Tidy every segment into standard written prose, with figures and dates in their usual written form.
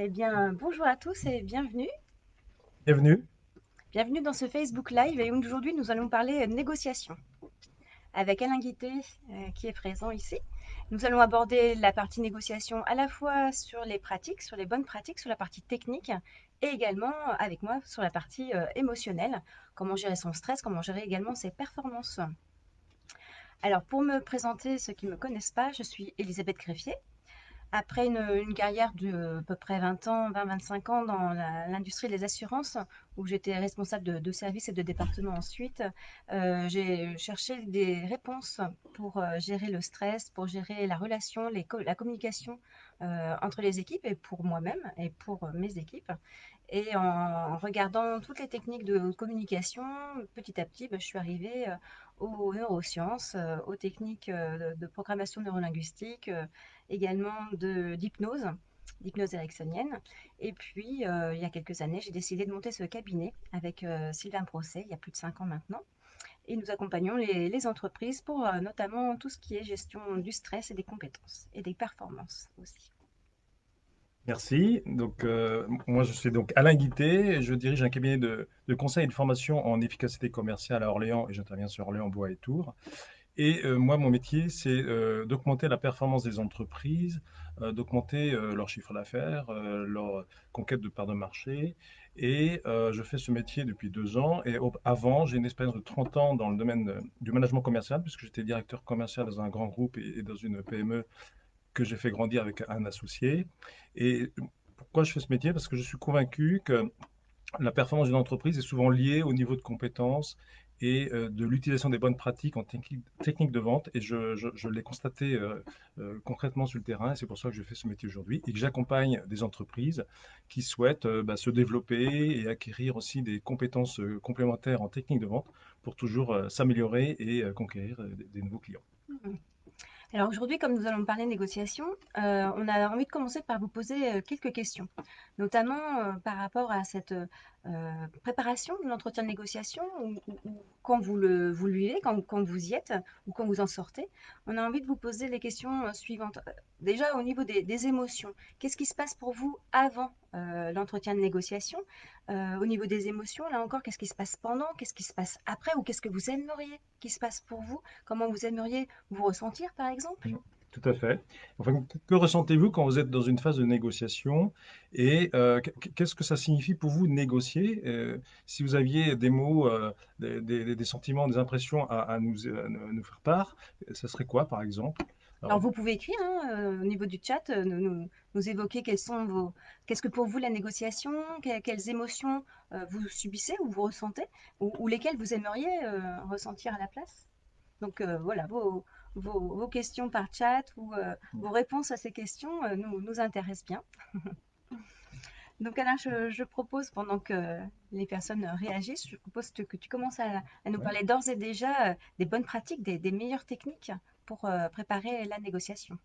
Eh bien, bonjour à tous et bienvenue. Bienvenue. Bienvenue dans ce Facebook Live et aujourd'hui nous allons parler négociation avec Alain Guité qui est présent ici. Nous allons aborder la partie négociation à la fois sur les pratiques, sur les bonnes pratiques, sur la partie technique et également avec moi sur la partie émotionnelle, comment gérer son stress, comment gérer également ses performances. Alors pour me présenter ceux qui ne me connaissent pas, je suis Elisabeth Greffier. Après une carrière de à peu près 20 ans, 20-25 ans dans l'industrie des assurances, où j'étais responsable de services et de département ensuite, j'ai cherché des réponses pour gérer le stress, pour gérer la relation, la communication entre les équipes et pour moi-même et pour mes équipes. Et en regardant toutes les techniques de communication, petit à petit, je suis arrivée aux neurosciences, aux techniques de programmation neurolinguistique, également d'hypnose ericksonienne. Et puis, il y a quelques années, j'ai décidé de monter ce cabinet avec Sylvain Procès, il y a plus de 5 ans maintenant. Et nous accompagnons les entreprises pour notamment tout ce qui est gestion du stress et des compétences et des performances aussi. Merci. Moi, je suis donc Alain Guité. Je dirige un cabinet de conseil et de formation en efficacité commerciale à Orléans et j'interviens sur Orléans, Bois et Tours. Moi, mon métier, c'est d'augmenter la performance des entreprises, d'augmenter leur chiffre d'affaires, leur conquête de parts de marché. Je fais ce métier depuis 2 ans. Avant, j'ai une expérience de 30 ans dans le domaine du management commercial, puisque j'étais directeur commercial dans un grand groupe et dans une PME que j'ai fait grandir avec un associé. Et pourquoi je fais ce métier? Parce que je suis convaincu que la performance d'une entreprise est souvent liée au niveau de compétences et de l'utilisation des bonnes pratiques en technique de vente. Et je l'ai constaté concrètement sur le terrain. Et c'est pour ça que je fais ce métier aujourd'hui et que j'accompagne des entreprises qui souhaitent se développer et acquérir aussi des compétences complémentaires en technique de vente pour toujours s'améliorer et conquérir des nouveaux clients. Mhm. Alors aujourd'hui, comme nous allons parler négociation, on a envie de commencer par vous poser quelques questions, notamment par rapport à cette préparation de l'entretien de négociation ou quand vous le vivez, quand vous y êtes ou quand vous en sortez. On a envie de vous poser les questions suivantes. Déjà au niveau des émotions, qu'est-ce qui se passe pour vous avant l'entretien de négociation? Au niveau des émotions, là encore, qu'est-ce qui se passe pendant? Qu'est-ce qui se passe après? Ou qu'est-ce que vous aimeriez qui se passe pour vous? Comment vous aimeriez vous ressentir, par exemple? Mm. Tout à fait. Enfin, que ressentez-vous quand vous êtes dans une phase de négociation qu'est-ce que ça signifie pour vous négocier? Si vous aviez des mots, des sentiments, des impressions à nous faire part, ça serait quoi, par exemple? Alors, Alors, vous pouvez écrire hein, au niveau du chat, nous évoquer qu'est-ce que pour vous la négociation, quelles émotions vous subissez ou vous ressentez, ou lesquelles vous aimeriez ressentir à la place. Donc voilà, vos questions par chat ou vos réponses à ces questions nous intéressent bien. Donc Alain, je propose, pendant que les personnes réagissent, je propose que tu commences à nous ouais. parler d'ores et déjà des bonnes pratiques, des meilleures techniques pour préparer la négociation.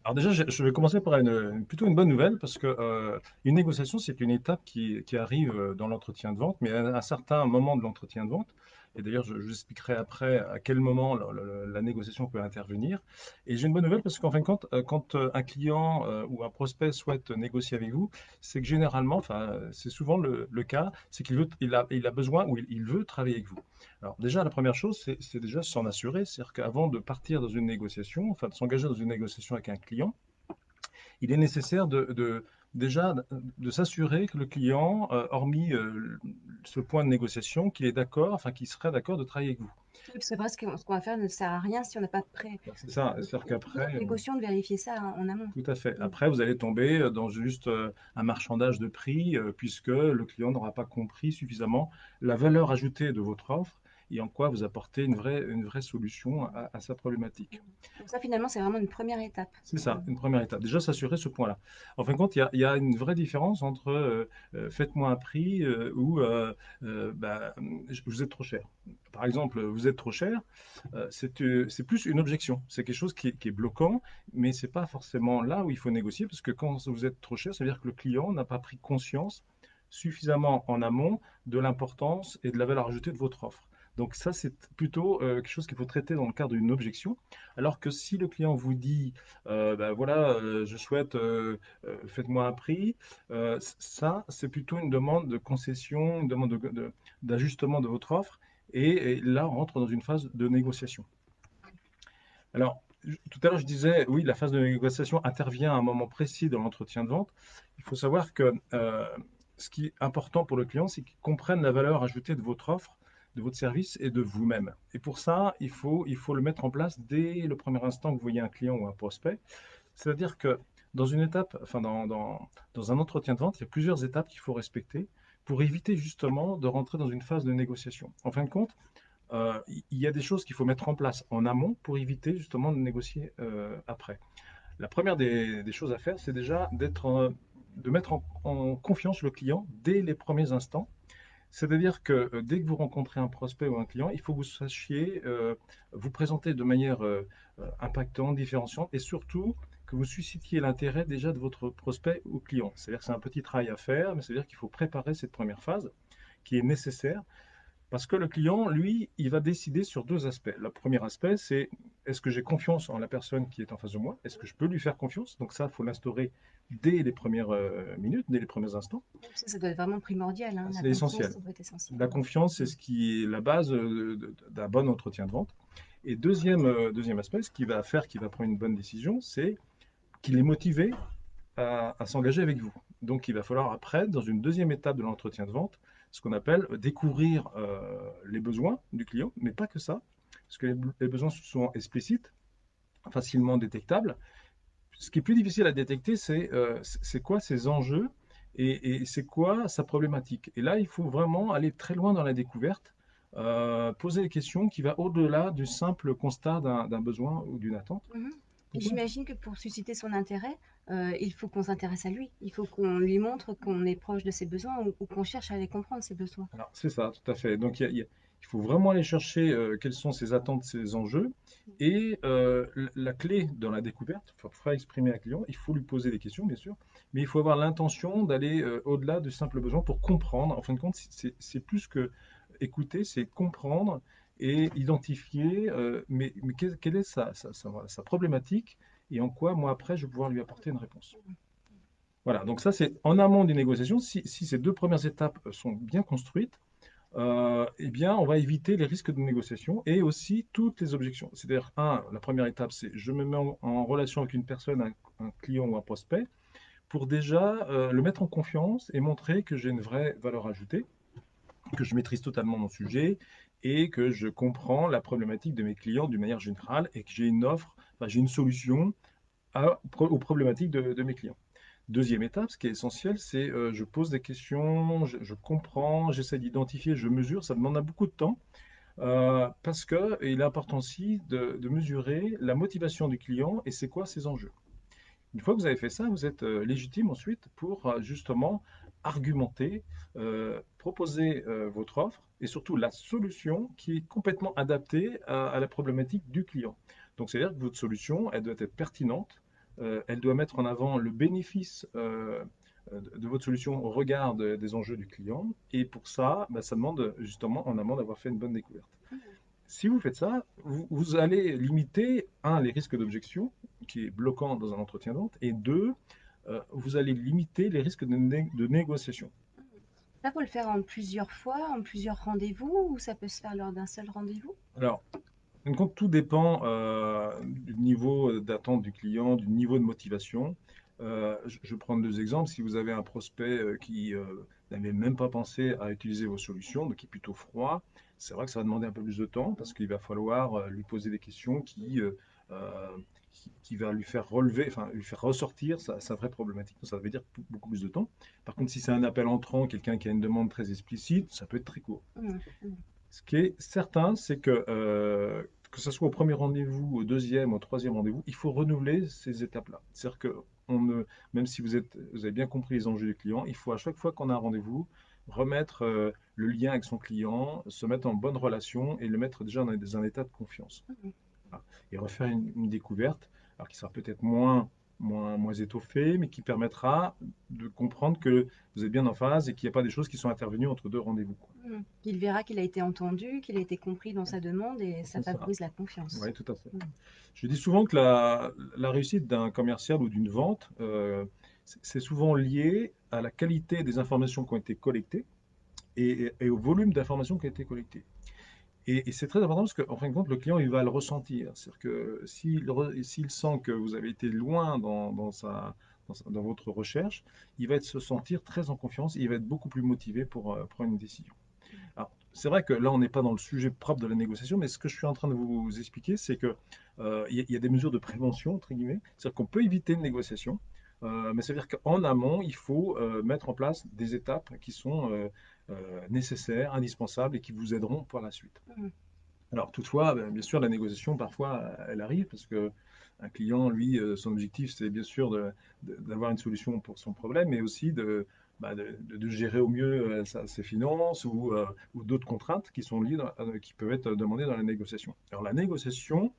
Alors déjà, je vais commencer par plutôt une bonne nouvelle parce que une négociation, c'est une étape qui arrive dans l'entretien de vente, mais à un certain moment de l'entretien de vente. Et d'ailleurs, je vous expliquerai après à quel moment la négociation peut intervenir. Et j'ai une bonne nouvelle parce qu'en fin de compte, quand un client ou un prospect souhaite négocier avec vous, c'est que généralement, enfin, c'est souvent le cas, c'est il a besoin ou il veut travailler avec vous. Alors déjà, la première chose, c'est déjà s'en assurer, c'est-à-dire qu'avant de partir dans une négociation, enfin de s'engager dans une négociation avec un client, il est nécessaire déjà de s'assurer que le client, hormis ce point de négociation, qu'il est d'accord, enfin qu'il serait d'accord de travailler avec vous. Oui, parce que parce que ce qu'on va faire ne sert à rien si on n'a pas C'est ça, c'est-à-dire nous, qu'après, négociants, de vérifier ça en amont. tout à fait. Mm. Après, vous allez tomber dans juste un marchandage de prix, puisque le client n'aura pas compris suffisamment la valeur ajoutée de votre offre et en quoi vous apportez une vraie solution à sa problématique. Donc ça, finalement, c'est vraiment une première étape. C'est Mm. ça, une première étape. Déjà, s'assurer ce point-là. En fin de compte, il y a une vraie différence entre faites-moi un prix ou vous êtes trop cher. Par exemple, vous êtes trop cher, c'est plus une objection. C'est quelque chose qui est bloquant, mais c'est pas forcément là où il faut négocier parce que quand vous êtes trop cher, ça veut dire que le client n'a pas pris conscience suffisamment en amont de l'importance et de la valeur ajoutée de votre offre. Donc ça, c'est plutôt quelque chose qu'il faut traiter dans le cadre d'une objection. Alors que si le client vous dit, ben voilà, je souhaite, faites-moi un prix, ça, c'est plutôt une demande de concession, une demande d'ajustement de votre offre. Et là, on rentre dans une phase de négociation. Alors, tout à l'heure, je disais, oui, la phase de négociation intervient à un moment précis dans l'entretien de vente. Il faut savoir que ce qui est important pour le client, c'est qu'il comprenne la valeur ajoutée de votre offre, de votre service et de vous-même. Et pour ça, il faut le mettre en place dès le premier instant que vous voyez un client ou un prospect. C'est-à-dire que dans une étape, enfin dans un entretien de vente, il y a plusieurs étapes qu'il faut respecter pour éviter justement de rentrer dans une phase de négociation. En fin de compte, il y a des choses qu'il faut mettre en place en amont pour éviter justement de négocier après. La première des choses à faire, c'est déjà de mettre en confiance le client dès les premiers instants. C'est-à-dire que dès que vous rencontrez un prospect ou un client, il faut que vous sachiez vous présenter de manière impactante, différenciante et surtout que vous suscitiez l'intérêt déjà de votre prospect ou client. C'est-à-dire que c'est un petit travail à faire, mais c'est-à-dire qu'il faut préparer cette première phase qui est nécessaire parce que le client, lui, il va décider sur deux aspects. Le premier aspect, c'est est-ce que j'ai confiance en la personne qui est en face de moi? Est-ce que je peux lui faire confiance? Donc ça, il faut l'instaurer dès les premières minutes, dès les premiers instants. Ça doit être vraiment primordial, hein, la C'est confiance, essentiel. ça doit être essentiel. La confiance, c'est ce qui est la base d'un bon entretien de vente. Et deuxième aspect, ce qui va faire qu'il va prendre une bonne décision, c'est qu'il est motivé à s'engager avec vous. Donc, il va falloir après, dans une deuxième étape de l'entretien de vente, ce qu'on appelle découvrir les besoins du client, mais pas que ça, parce que les besoins sont explicites, facilement détectables. Ce qui est plus difficile à détecter, c'est quoi ses enjeux et c'est quoi sa problématique. Et là, il faut vraiment aller très loin dans la découverte, poser des questions qui vont au-delà du simple constat d'un besoin ou d'une attente. Mhm. Et Pourquoi? j'imagine que pour susciter son intérêt, il faut qu'on s'intéresse à lui. Il faut qu'on lui montre qu'on est proche de ses besoins ou qu'on cherche à les comprendre, ses besoins. Alors, c'est ça, tout à fait. Donc, il faut vraiment aller chercher quelles sont ses attentes, ses enjeux. Et la clé dans la découverte, pour faire exprimer un client, il faut lui poser des questions, bien sûr, mais il faut avoir l'intention d'aller au-delà du simple besoin pour comprendre. En fin de compte, c'est plus que écouter, c'est comprendre et identifier, mais quelle est sa problématique et en quoi, moi, après, je vais pouvoir lui apporter une réponse. Voilà, donc ça, c'est en amont des négociations. Si ces deux premières étapes sont bien construites, eh bien, on va éviter les risques de négociation et aussi toutes les objections. C'est-à-dire, la première étape, c'est je me mets en relation avec une personne, un client ou un prospect, pour déjà le mettre en confiance et montrer que j'ai une vraie valeur ajoutée, que je maîtrise totalement mon sujet et que je comprends la problématique de mes clients d'une manière générale et que j'ai une offre, enfin, j'ai une solution aux problématiques de mes clients. Deuxième étape, ce qui est essentiel, c'est je pose des questions, je comprends, j'essaie d'identifier, je mesure. Ça demande beaucoup de temps parce qu'il est important aussi de mesurer la motivation du client et c'est quoi ses enjeux. Une fois que vous avez fait ça, vous êtes légitime ensuite pour justement argumenter, proposer votre offre et surtout la solution qui est complètement adaptée à la problématique du client. Donc, c'est-à-dire que votre solution, elle doit être pertinente, elle doit mettre en avant le bénéfice de votre solution au regard des enjeux du client. Et pour ça, bah, ça demande justement en amont d'avoir fait une bonne découverte. Si vous faites ça, vous allez limiter, un, les risques d'objection, qui est bloquant dans un entretien de vente, et deux, vous allez limiter les risques de négociation. Ça, faut le faire en plusieurs fois, en plusieurs rendez-vous, ou ça peut se faire lors d'un seul rendez-vous? Alors, en compte, tout dépend du niveau d'attente du client, du niveau de motivation. Je vais prendre deux exemples. Si vous avez un prospect qui n'avait même pas pensé à utiliser vos solutions, donc qui est plutôt froid, c'est vrai que ça va demander un peu plus de temps parce qu'il va falloir lui poser des questions euh, qui va lui faire relever, enfin lui faire ressortir sa vraie problématique. Donc, ça veut dire beaucoup plus de temps. Par contre, si c'est un appel entrant, quelqu'un qui a une demande très explicite, ça peut être très court. Mhm. Mhm. Ce qui est certain, c'est que ce soit au premier rendez-vous, au deuxième, au troisième rendez-vous, il faut renouveler ces étapes-là. C'est-à-dire que même si vous avez bien compris les enjeux du client, il faut à chaque fois qu'on a un rendez-vous, remettre le lien avec son client, se mettre en bonne relation et le mettre déjà dans un état de confiance. Mhm. Voilà. Et refaire une découverte, alors qui sera peut-être moins moins étoffé, mais qui permettra de comprendre que vous êtes bien en phase et qu'il n'y a pas des choses qui sont intervenues entre deux rendez-vous, quoi. Mmh. Il verra qu'il a été entendu, qu'il a été compris dans sa demande et ça C'est ça. favorise la confiance. Oui, tout à fait. Mmh. Je dis souvent que la réussite d'un commercial ou d'une vente, c'est souvent lié à la qualité des informations qui ont été collectées et au volume d'informations qui ont été collectées. Et c'est très important parce qu'en fin de compte, le client, il va le ressentir. C'est-à-dire que s'il sent que vous avez été loin dans votre recherche, il va se sentir très en confiance et il va être beaucoup plus motivé pour prendre une décision. Alors, c'est vrai que là, on n'est pas dans le sujet propre de la négociation, mais ce que je suis en train de vous expliquer, c'est que il y a des mesures de prévention, entre guillemets. C'est-à-dire qu'on peut éviter une négociation, mais ça veut dire qu'en amont, il faut mettre en place des étapes qui sont nécessaires, indispensables et qui vous aideront pour la suite. Mmh. Alors toutefois, bien sûr, la négociation, parfois, elle arrive parce que un client, lui, son objectif, c'est bien sûr d'avoir une solution pour son problème, mais aussi de gérer au mieux ses finances ou d'autres contraintes qui sont liées, qui peuvent être demandées dans la négociation. Alors la négociation,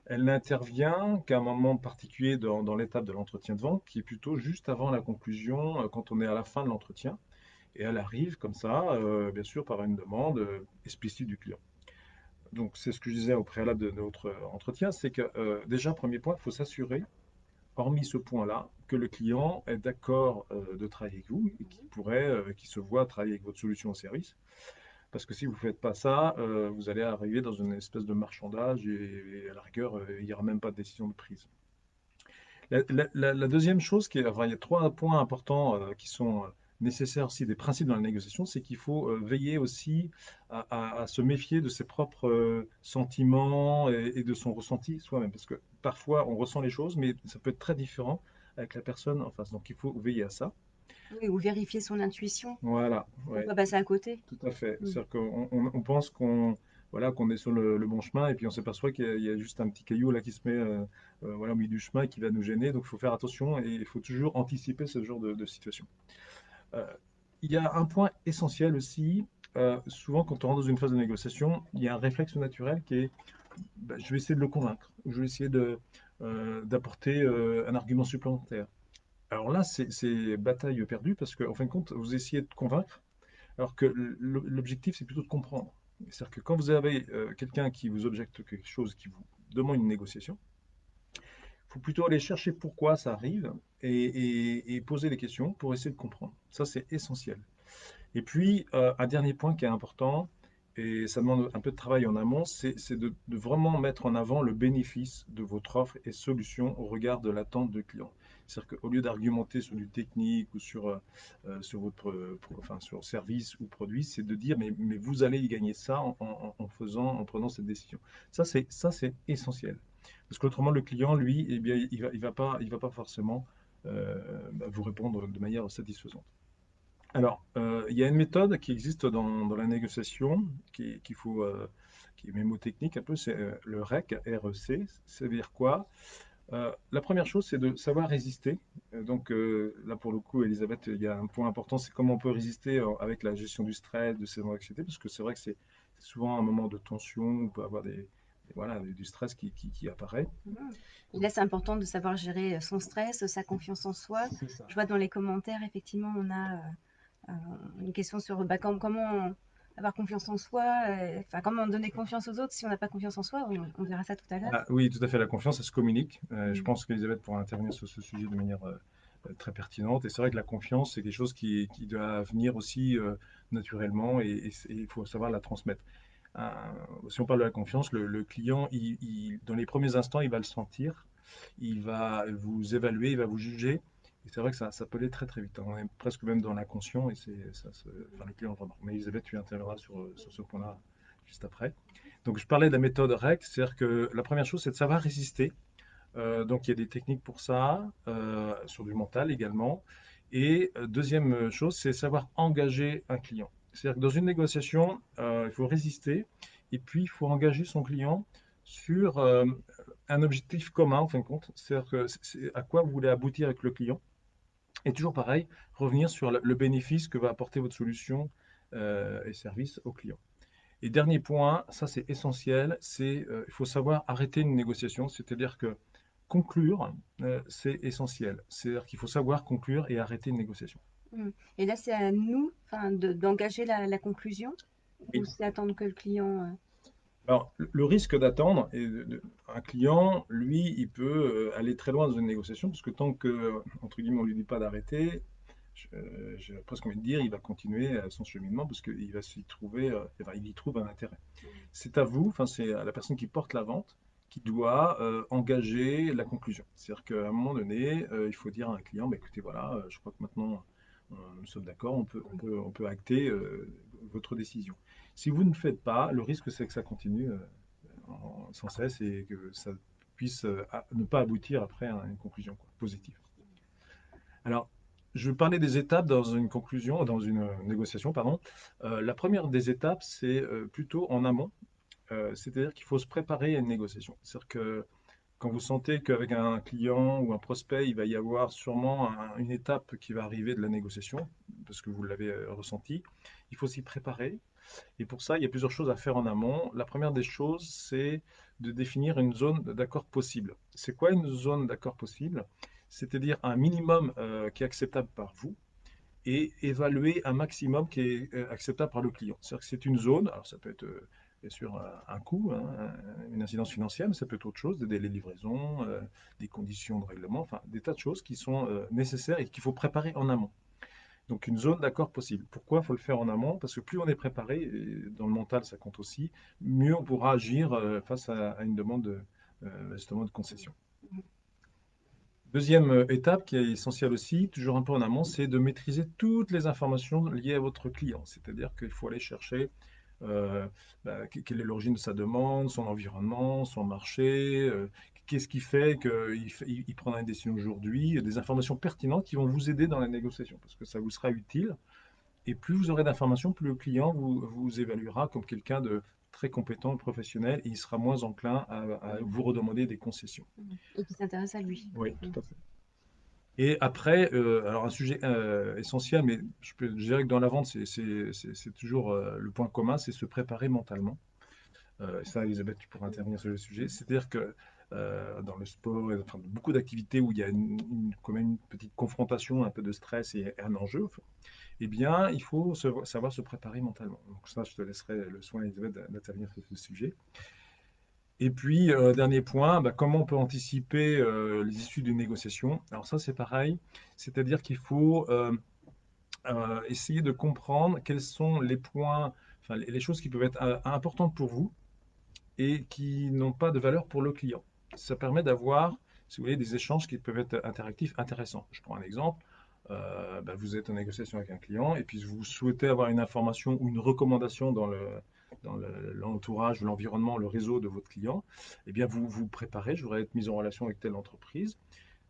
elle n'intervient qu'à un moment particulier dans l'étape de l'entretien de vente, qui est plutôt juste avant la conclusion, quand on est à la fin de l'entretien, et elle arrive comme ça, bien sûr, par une demande explicite du client. Donc, c'est ce que je disais au préalable de notre entretien, c'est que déjà, premier point, il faut s'assurer, hormis ce point-là, que le client est d'accord de travailler avec vous et qu'il se voit travailler avec votre solution au service. Parce que si vous ne faites pas ça, vous allez arriver dans une espèce de marchandage et à la rigueur, il n'y aura même pas de décision de prise. La deuxième chose, enfin, il y a trois points importants qui sont nécessaires aussi des principes dans la négociation, c'est qu'il faut veiller aussi à se méfier de ses propres sentiments et de son ressenti soi-même. Parce que parfois, on ressent les choses, mais ça peut être très différent avec la personne en face. Donc, il faut veiller à ça. Oui, ou vérifier son intuition Voilà, pour ouais, pas passer à côté. tout à fait. Mmh. C'est-à-dire qu'on pense qu'on est sur le bon chemin et puis on s'aperçoit qu'il y a juste un petit caillou là qui se met voilà, au milieu du chemin et qui va nous gêner. Donc il faut faire attention et il faut toujours anticiper ce genre de situation. Euh, il y a un point essentiel aussi. Souvent, quand on rentre dans une phase de négociation, il y a un réflexe naturel qui est je vais essayer de le convaincre, je vais essayer d'apporter un argument supplémentaire. Alors là, c'est bataille perdue parce qu'en fin de compte, vous essayez de convaincre alors que l'objectif, c'est plutôt de comprendre. C'est-à-dire que quand vous avez quelqu'un qui vous objecte quelque chose, qui vous demande une négociation, il faut plutôt aller chercher pourquoi ça arrive et poser des questions pour essayer de comprendre. Ça, c'est essentiel. Et puis, un dernier point qui est important, et ça demande un peu de travail en amont, c'est de vraiment mettre en avant le bénéfice de votre offre et solution au regard de l'attente du client. C'est-à-dire qu'au lieu d'argumenter sur du technique ou sur votre enfin, sur service ou produit, c'est de dire mais vous allez y gagner ça en prenant cette décision. Ça, c'est essentiel. Parce qu'autrement, le client, lui, eh bien, il va pas forcément vous répondre de manière satisfaisante. Alors, il y a une méthode qui existe dans la négociation, qui est mémotechnique un peu, c'est le REC, R-E-C. Ça veut dire quoi? La première chose, c'est de savoir résister. Donc là, pour le coup, Elisabeth, il y a un point important, c'est comment on peut résister avec la gestion du stress, de ses anxiétés, parce que c'est vrai que c'est souvent un moment de tension, on peut avoir voilà, du stress qui apparaît. Mmh. Et là, c'est important de savoir gérer son stress, sa confiance en soi. C'est ça. Je vois dans les commentaires, effectivement, on a une question sur bah, comment avoir confiance en soi, enfin comment donner confiance aux autres si on n'a pas confiance en soi. On verra ça tout à l'heure. Ah, oui, tout à fait, la confiance, elle se communique. Je Mmh. pense qu'Elisabeth pourra intervenir sur ce sujet de manière très pertinente. Et c'est vrai que la confiance, c'est quelque chose qui doit venir aussi naturellement et il faut savoir la transmettre. Euh, Si on parle de la confiance, le client, dans les premiers instants, il va le sentir, il va vous évaluer, il va vous juger. Et c'est vrai que ça peut aller très très vite. On est presque même dans l'inconscient et enfin, le client le remarque. Mais Elisabeth, tu interviendras sur ce point-là juste après. Donc je parlais de la méthode REC, c'est-à-dire que la première chose, c'est de savoir résister. Donc il y a des techniques pour ça, sur du mental également. Et deuxième chose, c'est savoir engager un client. C'est-à-dire que dans une négociation, il faut résister et puis il faut engager son client sur un objectif commun, en fin de compte. C'est-à-dire que c'est à quoi vous voulez aboutir avec le client. Et toujours pareil, revenir sur le bénéfice que va apporter votre solution et service au client. Et dernier point, ça c'est essentiel, il faut savoir arrêter une négociation, c'est-à-dire que conclure, c'est essentiel. C'est-à-dire qu'il faut savoir conclure et arrêter une négociation. Mmh. Et là, c'est à nous, enfin, d'engager la conclusion ou Oui. c'est attendre que le client... Alors, le risque d'attendre, et un client, lui, il peut aller très loin dans une négociation, parce que tant que, entre guillemets, on ne lui dit pas d'arrêter, j'ai presque envie de dire, il va continuer son cheminement, parce qu'il va s'y trouver, enfin, il y trouve un intérêt. C'est à vous, enfin, c'est à la personne qui porte la vente, qui doit engager la conclusion. C'est-à-dire qu'à un moment donné, il faut dire à un client, bah, écoutez, voilà, je crois que maintenant, nous sommes d'accord, on peut acter votre décision. Si vous ne faites pas, le risque c'est que ça continue sans cesse et que ça puisse ne pas aboutir après à une conclusion quoi, positive. Alors, je parlais des étapes dans une conclusion, dans une négociation, pardon. La première des étapes, c'est plutôt en amont, c'est-à-dire qu'il faut se préparer à une négociation. C'est-à-dire que quand vous sentez qu'avec un client ou un prospect, il va y avoir sûrement une étape qui va arriver de la négociation, parce que vous l'avez ressenti, il faut s'y préparer. Et pour ça, il y a plusieurs choses à faire en amont. La première des choses, c'est de définir une zone d'accord possible. C'est quoi une zone d'accord possible? C'est-à-dire un minimum qui est acceptable par vous et évaluer un maximum qui est acceptable par le client. C'est-à-dire que c'est une zone, alors ça peut être bien sûr un coût, hein, une incidence financière, mais ça peut être autre chose, des délais de livraison, des conditions de règlement, enfin des tas de choses qui sont nécessaires et qu'il faut préparer en amont. Donc une zone d'accord possible. Pourquoi il faut le faire en amont? Parce que plus on est préparé, et dans le mental ça compte aussi, mieux on pourra agir face à une demande justement de concession. Deuxième étape qui est essentielle aussi, toujours un peu en amont, c'est de maîtriser toutes les informations liées à votre client. C'est-à-dire qu'il faut aller chercher euh, quelle est l'origine de sa demande, son environnement, son marché, qu'est-ce qui fait qu'il prendra une décision aujourd'hui, des informations pertinentes qui vont vous aider dans la négociation, parce que ça vous sera utile. Et plus vous aurez d'informations, plus le client vous évaluera comme quelqu'un de très compétent et professionnel, et il sera moins enclin à vous redemander des concessions. Et qui s'intéresse à lui. Oui, tout à fait. Et après, alors un sujet essentiel, mais je dirais que dans la vente, c'est toujours le point commun, c'est se préparer mentalement. Ça, Elisabeth, tu pourras intervenir sur le sujet. C'est-à-dire que dans le sport, enfin, beaucoup d'activités où il y a quand même une petite confrontation, un peu de stress et un enjeu, enfin, eh bien, il faut savoir se préparer mentalement. Donc ça, je te laisserai le soin, Elisabeth, d'intervenir sur ce sujet. Et puis, dernier point, bah, comment on peut anticiper les issues d'une négociation? Alors ça, c'est pareil, c'est-à-dire qu'il faut essayer de comprendre quels sont les points, enfin les choses qui peuvent être importantes pour vous et qui n'ont pas de valeur pour le client. Ça permet d'avoir, si vous voulez, des échanges qui peuvent être interactifs, intéressants. Je prends un exemple. Bah, vous êtes en négociation avec un client et puis vous souhaitez avoir une information ou une recommandation dans l'entourage, l'environnement, le réseau de votre client, eh bien vous vous préparez, je voudrais être mis en relation avec telle entreprise.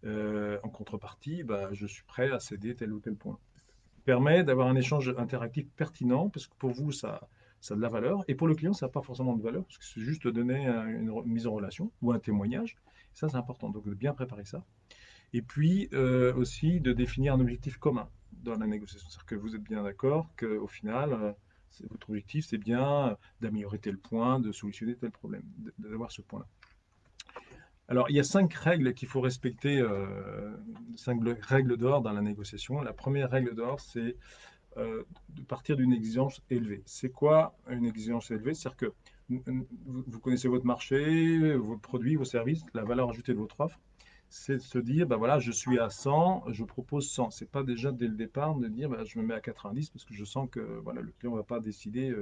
En contrepartie, bah, je suis prêt à céder tel ou tel point. Ça permet d'avoir un échange interactif pertinent parce que pour vous, ça a de la valeur et pour le client, ça n'a pas forcément de valeur parce que c'est juste donner une mise en relation ou un témoignage. Ça, c'est important. Donc, de bien préparer ça. Et puis aussi de définir un objectif commun dans la négociation. C'est-à-dire que vous êtes bien d'accord qu'au final, votre objectif, c'est bien d'améliorer tel point, de solutionner tel problème, d'avoir ce point-là. Alors, il y a 5 règles qu'il faut respecter, 5 règles d'or dans la négociation. La première règle d'or, c'est de partir d'une exigence élevée. C'est quoi une exigence élevée? C'est-à-dire que vous connaissez votre marché, vos produits, vos services, la valeur ajoutée de votre offre. C'est de se dire, ben voilà, je suis à 100, je propose 100. C'est pas déjà dès le départ de dire, ben, je me mets à 90 parce que je sens que voilà, le client ne va pas décider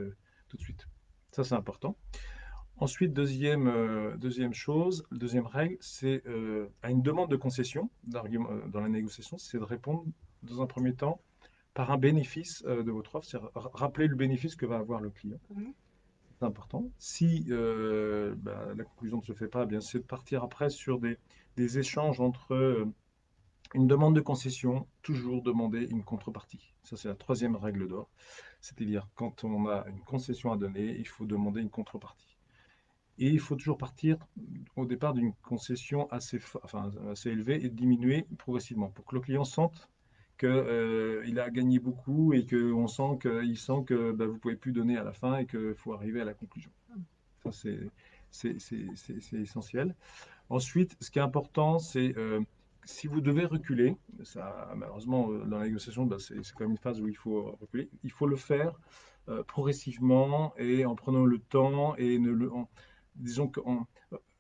tout de suite. Ça, c'est important. Ensuite, deuxième chose, deuxième règle, c'est à une demande de concession dans la négociation, c'est de répondre dans un premier temps par un bénéfice de votre offre, c'est rappeler le bénéfice que va avoir le client. Mhm. C'est important. Si bah, la conclusion ne se fait pas, eh bien c'est de partir après sur des échanges entre une demande de concession, toujours demander une contrepartie. Ça, c'est la troisième règle d'or. C'est-à-dire, quand on a une concession à donner, il faut demander une contrepartie. Et il faut toujours partir au départ d'une concession enfin, assez élevée et diminuer progressivement pour que le client sente qu'il a gagné beaucoup et qu'on sent qu'il sent que bah, vous ne pouvez plus donner à la fin et qu'il faut arriver à la conclusion. Ça, c'est essentiel. Ensuite, ce qui est important, c'est si vous devez reculer, ça, malheureusement, dans la négociation, bah, c'est quand même une phase où il faut reculer. Il faut le faire progressivement et en prenant le temps et disons qu'en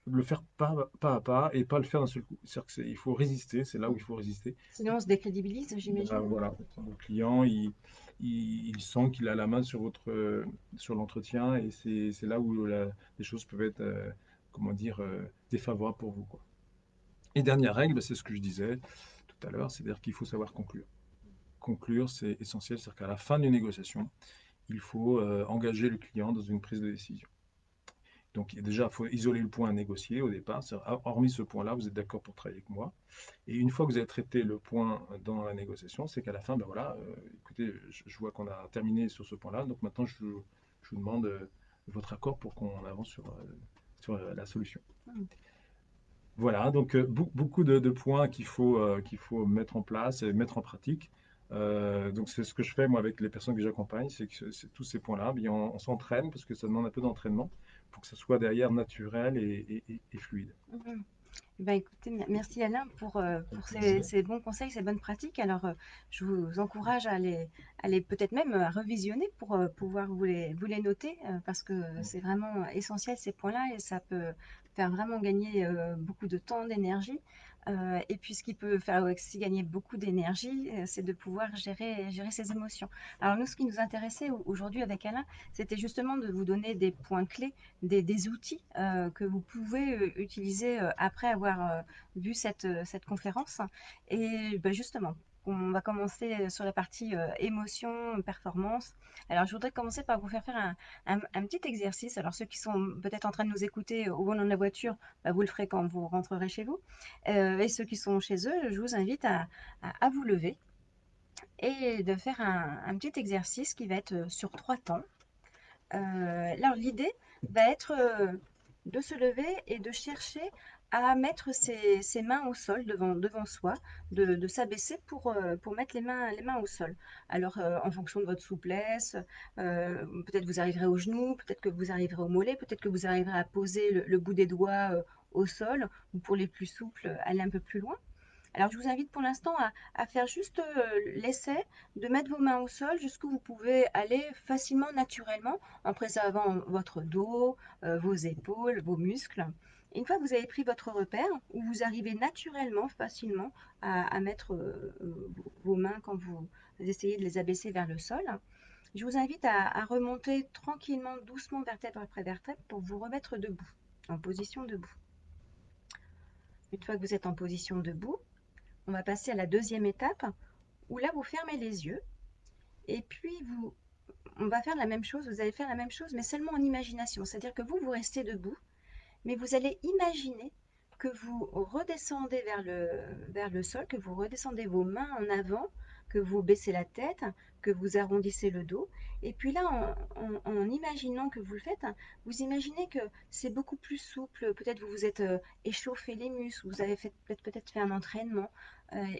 le faire pas à pas et pas le faire d'un seul coup. C'est-à-dire il faut résister, c'est là où il faut résister. Sinon, on se décrédibilise, Bah, j'imagine. voilà, le client, il sent qu'il a la main sur sur l'entretien et c'est là où les choses peuvent être, comment dire, défavorables pour vous, quoi. Et dernière règle, bah, c'est ce que je disais tout à l'heure, c'est-à-dire qu'il faut savoir conclure. Conclure, c'est essentiel, c'est-à-dire qu'à la fin d'une négociation, il faut engager le client dans une prise de décision. Donc déjà, il faut isoler le point à négocier au départ. Hormis ce point-là, vous êtes d'accord pour travailler avec moi. Et une fois que vous avez traité le point dans la négociation, c'est qu'à la fin, ben voilà, écoutez, je vois qu'on a terminé sur ce point-là. Donc maintenant, je vous demande votre accord pour qu'on avance sur la solution. Hmm. Voilà, donc beaucoup de points qu'il faut mettre en place et mettre en pratique. Donc c'est ce que je fais moi avec les personnes que j'accompagne, c'est que tous ces points-là, bien, on s'entraîne parce que ça demande un peu d'entraînement pour que ça soit derrière naturel et fluide. Mhm. Bah, écoutez, merci Alain Avec pour plaisir. ces bons conseils, ces bonnes pratiques. Alors, je vous encourage à les peut-être même à revisionner pour pouvoir vous les noter, parce que c'est vraiment essentiel ces points-là et ça peut faire vraiment gagner beaucoup de temps, d'énergie. Et puis, ce qui peut faire aussi gagner beaucoup d'énergie, c'est de pouvoir gérer ses émotions. Alors, nous, ce qui nous intéressait aujourd'hui avec Alain, c'était justement de vous donner des points clés, des outils que vous pouvez utiliser après avoir vu cette conférence. Et ben, justement, on va commencer sur la partie émotion, performance. Alors, je voudrais commencer par vous faire un petit exercice. Alors, ceux qui sont peut-être en train de nous écouter au volant de la voiture, bah, vous le ferez quand vous rentrerez chez vous. Et ceux qui sont chez eux, je vous invite à vous lever et de faire un petit exercice qui va être sur 3 temps. Alors l'idée va être de se lever et de chercher à mettre ses mains au sol devant soi, de s'abaisser pour mettre les mains au sol. Alors en fonction de votre souplesse, peut-être vous arriverez au genou, peut-être que vous arriverez au mollet, peut-être que vous arriverez à poser le bout des doigts au sol, ou pour les plus souples, aller un peu plus loin. Alors, je vous invite pour l'instant à faire juste l'essai de mettre vos mains au sol jusqu'où vous pouvez aller facilement, naturellement, en préservant votre dos, vos épaules, vos muscles. Et une fois que vous avez pris votre repère, où vous arrivez naturellement, facilement, à mettre vos mains quand vous essayez de les abaisser vers le sol, je vous invite à remonter tranquillement, doucement, vertèbre après vertèbre, pour vous remettre debout, en position debout. Une fois que vous êtes en position debout, on va passer à la deuxième étape où là vous fermez les yeux et puis on va faire la même chose, vous allez faire la même chose mais seulement en imagination. C'est-à-dire que vous restez debout mais vous allez imaginer que vous redescendez vers le sol, que vous redescendez vos mains en avant, que vous baissez la tête, que vous arrondissez le dos. Et puis là, en imaginant que vous le faites, vous imaginez que c'est beaucoup plus souple. Peut-être vous vous êtes échauffé les muscles, vous avez peut-être fait un entraînement.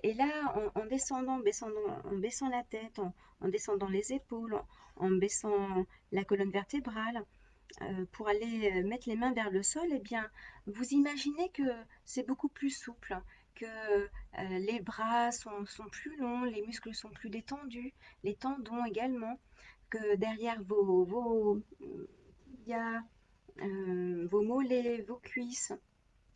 Et là, en descendant, en baissant la tête, en descendant les épaules, en baissant la colonne vertébrale, pour aller mettre les mains vers le sol, eh bien, vous imaginez que c'est beaucoup plus souple, que les bras sont plus longs, les muscles sont plus détendus, les tendons également, que derrière il y a vos mollets, vos cuisses,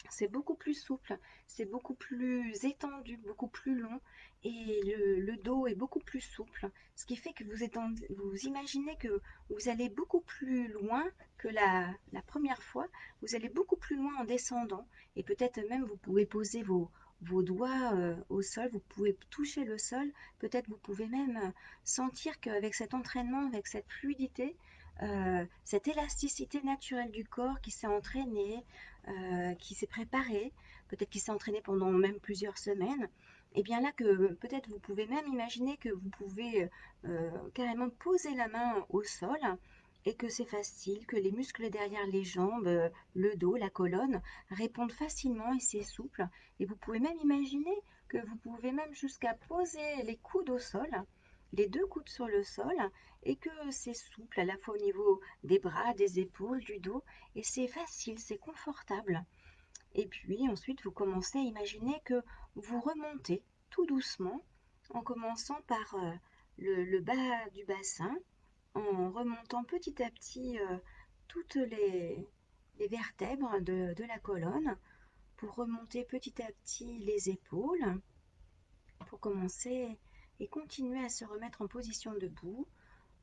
c'est beaucoup plus souple, c'est beaucoup plus étendu, beaucoup plus long et le dos est beaucoup plus souple. Ce qui fait que vous imaginez que vous allez beaucoup plus loin que la première fois. Vous allez beaucoup plus loin en descendant et peut-être même vous pouvez poser vos doigts au sol, vous pouvez toucher le sol. Peut-être vous pouvez même sentir qu'avec cet entraînement, avec cette fluidité, cette élasticité naturelle du corps qui s'est entraînée, qui s'est préparé, peut-être qui s'est entraîné pendant même plusieurs semaines, et bien là que peut-être vous pouvez même imaginer que vous pouvez carrément poser la main au sol et que c'est facile, que les muscles derrière les jambes, le dos, la colonne répondent facilement et c'est souple. Et vous pouvez même imaginer que vous pouvez même jusqu'à poser les coudes au sol, les deux coudes sur le sol, et que c'est souple à la fois au niveau des bras, des épaules, du dos, et c'est facile, c'est confortable. Et puis ensuite, vous commencez à imaginer que vous remontez tout doucement en commençant par le bas du bassin, en remontant petit à petit toutes les vertèbres de la colonne pour remonter petit à petit les épaules, pour commencer et continuer à se remettre en position debout,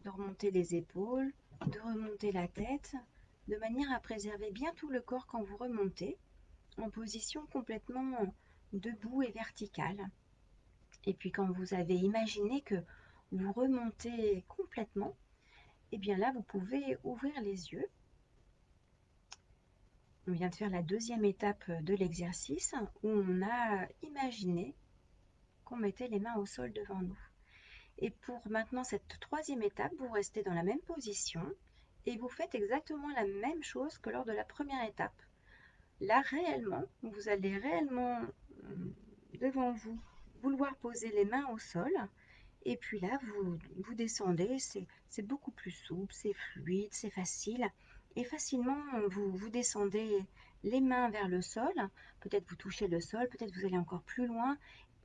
de remonter les épaules, de remonter la tête, de manière à préserver bien tout le corps quand vous remontez, en position complètement debout et verticale. Et puis quand vous avez imaginé que vous remontez complètement, et bien là, vous pouvez ouvrir les yeux. On vient de faire la deuxième étape de l'exercice où on a imaginé qu'on mettait les mains au sol devant nous. Et pour maintenant cette troisième étape, vous restez dans la même position et vous faites exactement la même chose que lors de la première étape. Là, réellement, vous allez réellement devant vous vouloir poser les mains au sol. Et puis là, vous descendez, c'est beaucoup plus souple, c'est fluide, c'est facile. Et facilement, vous descendez les mains vers le sol. Peut-être vous touchez le sol, peut-être vous allez encore plus loin,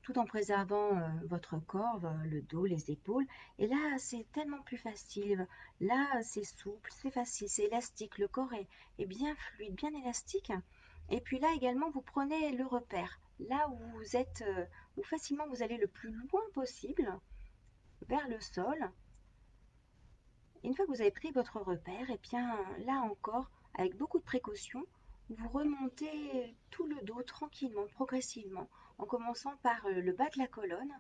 tout en préservant votre corps, le dos, les épaules. Et là, c'est tellement plus facile. Là, c'est souple, c'est facile, c'est élastique. Le corps est bien fluide, bien élastique. Et puis là également, vous prenez le repère. Là où vous êtes, où facilement vous allez le plus loin possible vers le sol. Une fois que vous avez pris votre repère, et bien là encore, avec beaucoup de précaution, vous remontez tout le dos tranquillement, progressivement, en commençant par le bas de la colonne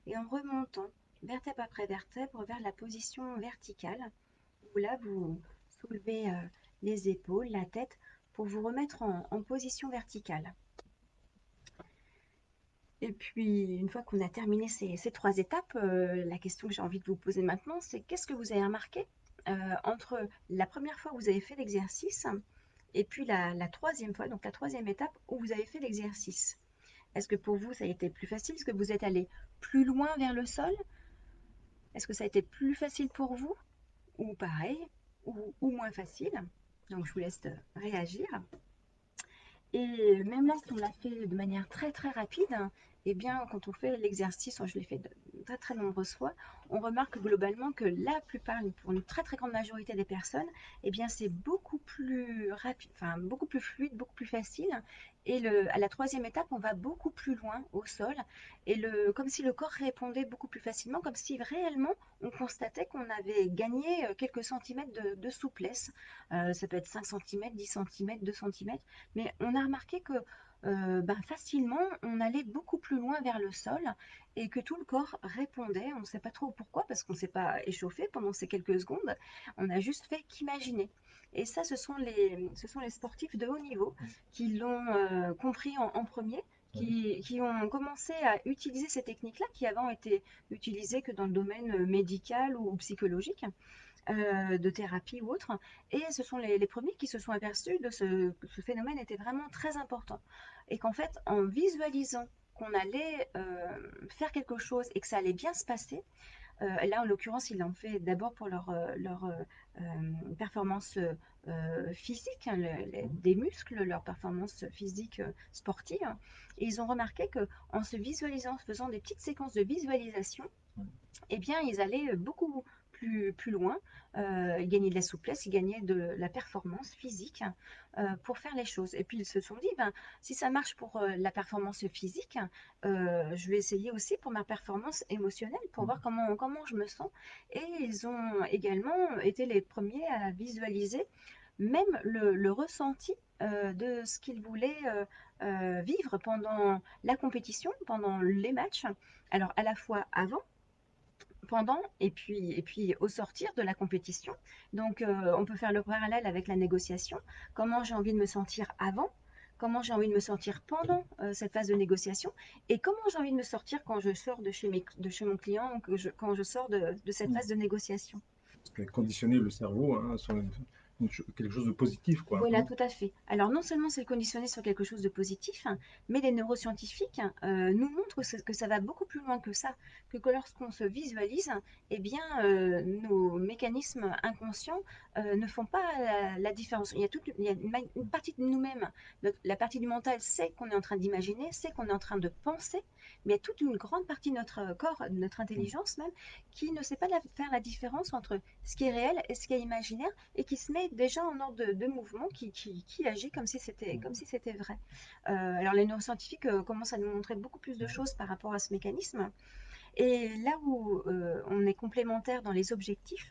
et en remontant vertèbre après vertèbre vers la position verticale, où là vous soulevez les épaules, la tête, pour vous remettre en position verticale. Et puis, une fois qu'on a terminé ces trois étapes, la question que j'ai envie de vous poser maintenant, c'est qu'est-ce que vous avez remarqué entre la première fois où vous avez fait l'exercice et puis la troisième fois, donc la troisième étape où vous avez fait l'exercice? Est-ce que pour vous, ça a été plus facile? Est-ce que vous êtes allé plus loin vers le sol? Est-ce que ça a été plus facile pour vous? Ou pareil? Ou moins facile? Donc, je vous laisse réagir. Et même là, si on l'a fait de manière très très rapide, eh bien, quand on fait l'exercice, je l'ai fait de très très nombreuses fois, on remarque globalement que la plupart, pour une très très grande majorité des personnes, eh bien, c'est beaucoup plus rapide, enfin beaucoup plus fluide, beaucoup plus facile. Et à la troisième étape, on va beaucoup plus loin au sol, et comme si le corps répondait beaucoup plus facilement, comme si réellement on constatait qu'on avait gagné quelques centimètres de souplesse. Ça peut être 5 centimètres, 10 centimètres, 2 centimètres. Mais on a remarqué que facilement, on allait beaucoup plus loin vers le sol et que tout le corps répondait. On ne sait pas trop pourquoi, parce qu'on ne s'est pas échauffé pendant ces quelques secondes. On a juste fait qu'imaginer. Et ça, ce sont les sportifs de haut niveau qui l'ont compris en premier, qui ont commencé à utiliser ces techniques-là, qui avant étaient utilisées que dans le domaine médical ou psychologique, de thérapie ou autre. Et ce sont les premiers qui se sont aperçus que ce phénomène était vraiment très important. Et qu'en fait, en visualisant qu'on allait faire quelque chose et que ça allait bien se passer, là, en l'occurrence, ils l'ont fait d'abord pour performance physique, hein, des muscles, leur performance physique sportive. Et ils ont remarqué qu'en se visualisant, en faisant des petites séquences de visualisation, eh bien, ils allaient beaucoup plus loin, ils gagnaient de la souplesse, ils gagnaient de la performance physique pour faire les choses. Et puis ils se sont dit, ben, si ça marche pour la performance physique, je vais essayer aussi pour ma performance émotionnelle, pour voir comment je me sens. Et ils ont également été les premiers à visualiser même le ressenti de ce qu'ils voulaient vivre pendant la compétition, pendant les matchs. Alors à la fois avant, pendant et puis au sortir de la compétition. Donc on peut faire le parallèle avec la négociation. Comment j'ai envie de me sentir avant, comment j'ai envie de me sentir pendant cette phase de négociation et comment j'ai envie de me sentir quand je sors de chez mon client, quand je sors de cette phase de négociation. Conditionner le cerveau, hein, sur quelque chose de positif, quoi. Voilà, tout à fait. Alors, non seulement c'est conditionné sur quelque chose de positif, hein, mais les neuroscientifiques nous montrent que ça va beaucoup plus loin que ça, que lorsqu'on se visualise, eh bien, nos mécanismes inconscients ne font pas la différence. Il y a une partie de nous-mêmes, la partie du mental sait qu'on est en train d'imaginer, sait qu'on est en train de penser, mais il y a toute une grande partie de notre corps, de notre intelligence même, qui ne sait pas faire la différence entre ce qui est réel et ce qui est imaginaire et qui se met déjà en ordre de mouvement, qui agit comme si c'était vrai. Alors les neuroscientifiques commencent à nous montrer beaucoup plus de choses par rapport à ce mécanisme. Et là où on est complémentaire dans les objectifs,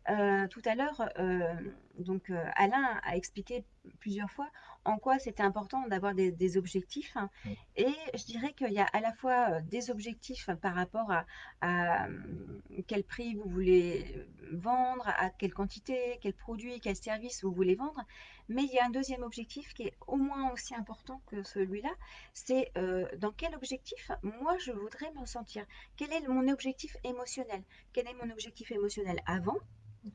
tout à l'heure, Alain a expliqué plusieurs fois en quoi c'était important d'avoir des objectifs. Et je dirais qu'il y a à la fois des objectifs par rapport à quel prix vous voulez vendre, à quelle quantité, quel produit, quel service vous voulez vendre. Mais il y a un deuxième objectif qui est au moins aussi important que celui-là, c'est dans quel objectif moi je voudrais me sentir. Quel est mon objectif émotionnel? Quel est mon objectif émotionnel avant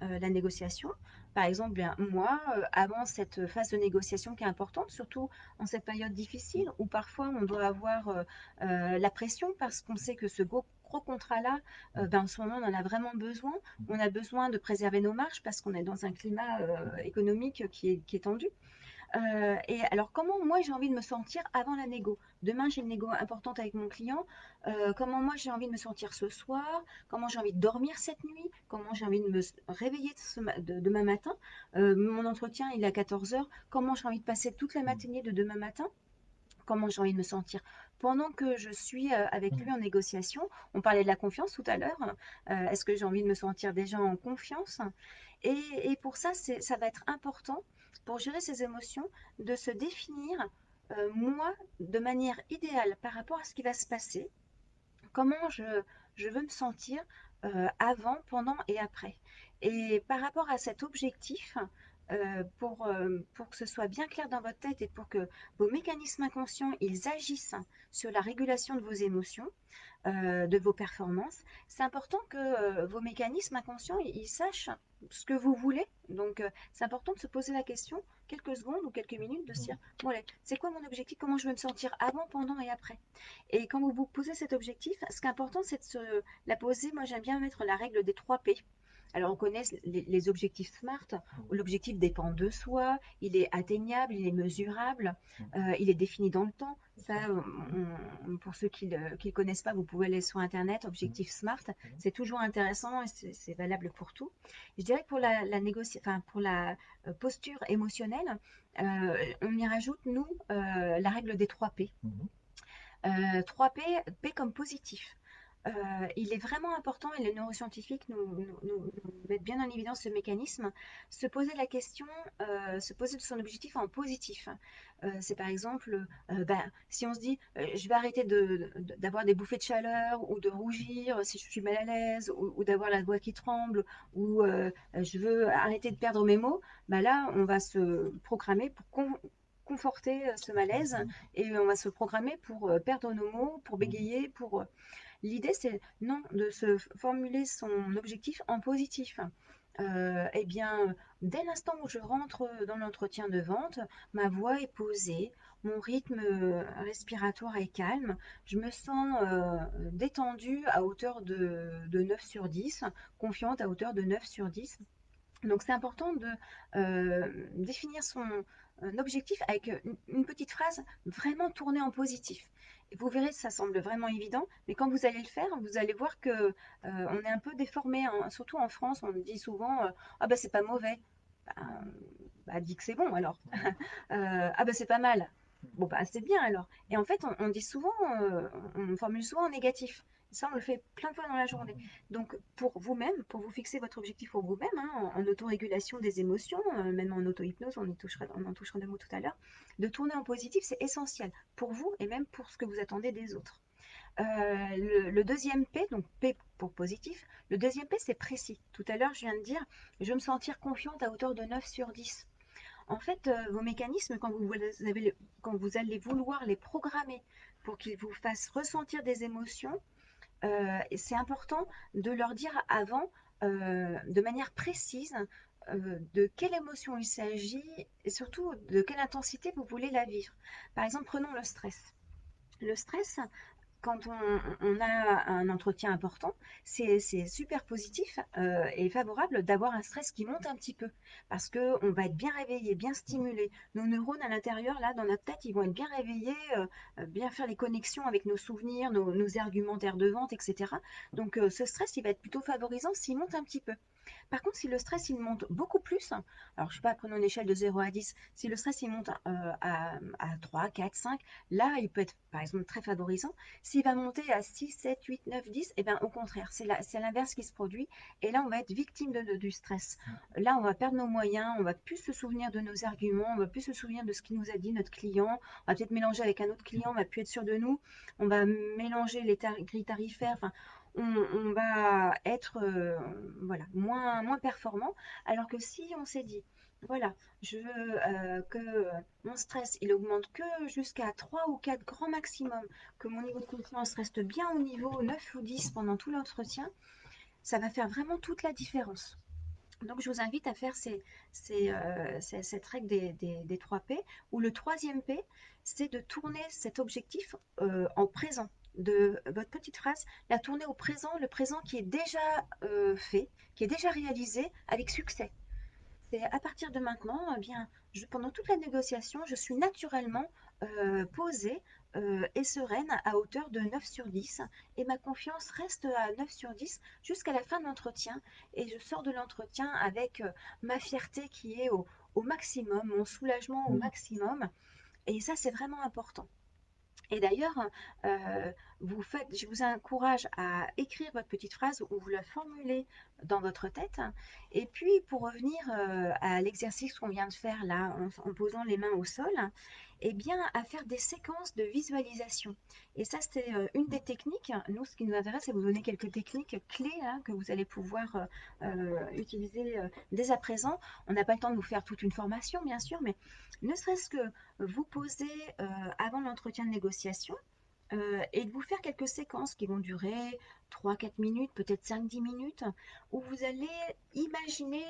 la négociation? Par exemple, bien, moi, avant cette phase de négociation qui est importante, surtout en cette période difficile où parfois on doit avoir la pression parce qu'on sait que ce gros contrat-là, en ce moment, on en a vraiment besoin. On a besoin de préserver nos marges parce qu'on est dans un climat économique qui est tendu. Et alors, comment moi j'ai envie de me sentir avant la négo? Demain, j'ai une négo importante avec mon client. Comment moi j'ai envie de me sentir ce soir? Comment j'ai envie de dormir cette nuit? Comment j'ai envie de me réveiller demain matin? Mon entretien, il est à 14 heures. Comment j'ai envie de passer toute la matinée de demain matin? Comment j'ai envie de me sentir pendant que je suis avec lui en négociation? On parlait de la confiance tout à l'heure. Est-ce que j'ai envie de me sentir déjà en confiance? Et pour ça, ça va être important pour gérer ses émotions de se définir, moi, de manière idéale par rapport à ce qui va se passer, comment je veux me sentir avant, pendant et après. Et par rapport à cet objectif, pour que ce soit bien clair dans votre tête et pour que vos mécanismes inconscients, ils agissent sur la régulation de vos émotions, de vos performances, c'est important que vos mécanismes inconscients, ils sachent ce que vous voulez. Donc, c'est important de se poser la question, quelques secondes ou quelques minutes, de se dire, bon, allez, c'est quoi mon objectif? Comment je veux me sentir avant, pendant et après? Et quand vous vous posez cet objectif, ce qui est important, c'est de se la poser. Moi, j'aime bien mettre la règle des 3 P. Alors, on connaît les objectifs SMART, où l'objectif dépend de soi, il est atteignable, il est mesurable, il est défini dans le temps. Ça, pour ceux qui ne connaissent pas, vous pouvez aller sur Internet, objectif SMART. C'est toujours intéressant et c'est valable pour tout. Je dirais que pour pour la posture émotionnelle, on y rajoute, nous, la règle des 3 P. 3 P, P comme positif. Il est vraiment important, et les neuroscientifiques nous mettent bien en évidence ce mécanisme, se poser la question, se poser de son objectif en positif. C'est par exemple, si on se dit, je vais arrêter d'avoir des bouffées de chaleur, ou de rougir si je suis mal à l'aise, ou d'avoir la voix qui tremble, ou je veux arrêter de perdre mes mots, là, on va se programmer pour conforter ce malaise, et on va se programmer pour perdre nos mots, pour bégayer, pour... L'idée, c'est non, de se formuler son objectif en positif. Eh bien, dès l'instant où je rentre dans l'entretien de vente, ma voix est posée, mon rythme respiratoire est calme, je me sens détendue à hauteur de 9 sur 10, confiante à hauteur de 9 sur 10. Donc c'est important de définir son objectif avec une petite phrase vraiment tournée en positif. Et vous verrez, ça semble vraiment évident, mais quand vous allez le faire, vous allez voir que on est un peu déformé, hein. Surtout en France, on dit souvent ah bah c'est pas mauvais. Bah, dit que c'est bon alors. Ah bah c'est pas mal. Bon bah c'est bien alors. Et en fait, on dit souvent, on formule souvent en négatif. Ça, on le fait plein de fois dans la journée. Donc, pour vous-même, pour vous fixer votre objectif pour vous-même, hein, en autorégulation des émotions, même en auto-hypnose, on en touchera deux mots tout à l'heure, de tourner en positif, c'est essentiel pour vous et même pour ce que vous attendez des autres. Le deuxième P, donc P pour positif, le deuxième P, c'est précis. Tout à l'heure, je viens de dire, je vais me sentir confiante à hauteur de 9 sur 10. En fait, vos mécanismes, quand vous allez vouloir les programmer pour qu'ils vous fassent ressentir des émotions, c'est important de leur dire avant, de manière précise, de quelle émotion il s'agit et surtout de quelle intensité vous voulez la vivre. Par exemple, prenons le stress. Le stress, quand on a un entretien important, c'est super positif et favorable d'avoir un stress qui monte un petit peu parce qu'on va être bien réveillé, bien stimulé. Nos neurones à l'intérieur, là, dans notre tête, ils vont être bien réveillés, bien faire les connexions avec nos souvenirs, nos argumentaires de vente, etc. Donc ce stress, il va être plutôt favorisant s'il monte un petit peu. Par contre, si le stress il monte beaucoup plus, alors je sais pas, prenons une échelle de 0 à 10, si le stress il monte à 3, 4, 5, là il peut être par exemple très favorisant. S'il va monter à 6, 7, 8, 9, 10, et bien au contraire, c'est l'inverse qui se produit. Et là, on va être victime du stress. Là, on va perdre nos moyens, on va plus se souvenir de nos arguments, on va plus se souvenir de ce qu'il nous a dit notre client, on va peut-être mélanger avec un autre client, on va plus être sûr de nous, on va mélanger les grilles tarifaires, enfin, on va être voilà, moins performant. Alors que si on s'est dit, voilà, je veux que mon stress il augmente que jusqu'à 3 ou 4 grands maximum, que mon niveau de confiance reste bien au niveau 9 ou 10 pendant tout l'entretien, ça va faire vraiment toute la différence. Donc, je vous invite à faire cette règle des 3 P, où le troisième P, c'est de tourner cet objectif en présent, de votre petite phrase, la tourner au présent, le présent qui est déjà fait, qui est déjà réalisé avec succès. C'est à partir de maintenant, eh bien, pendant toute la négociation, je suis naturellement posée et sereine à hauteur de 9 sur 10 et ma confiance reste à 9 sur 10 jusqu'à la fin de l'entretien et je sors de l'entretien avec ma fierté qui est au maximum, mon soulagement au maximum et ça c'est vraiment important. Et d'ailleurs, je vous encourage à écrire votre petite phrase ou vous la formulez dans votre tête. Et puis, pour revenir à l'exercice qu'on vient de faire là, en posant les mains au sol, eh bien, à faire des séquences de visualisation. Et ça, c'est une des techniques. Nous, ce qui nous intéresse, c'est vous donner quelques techniques clés hein, que vous allez pouvoir utiliser dès à présent. On n'a pas le temps de vous faire toute une formation, bien sûr, mais ne serait-ce que vous poser avant l'entretien de négociation et de vous faire quelques séquences qui vont durer 3, 4 minutes, peut-être 5, 10 minutes, où vous allez imaginer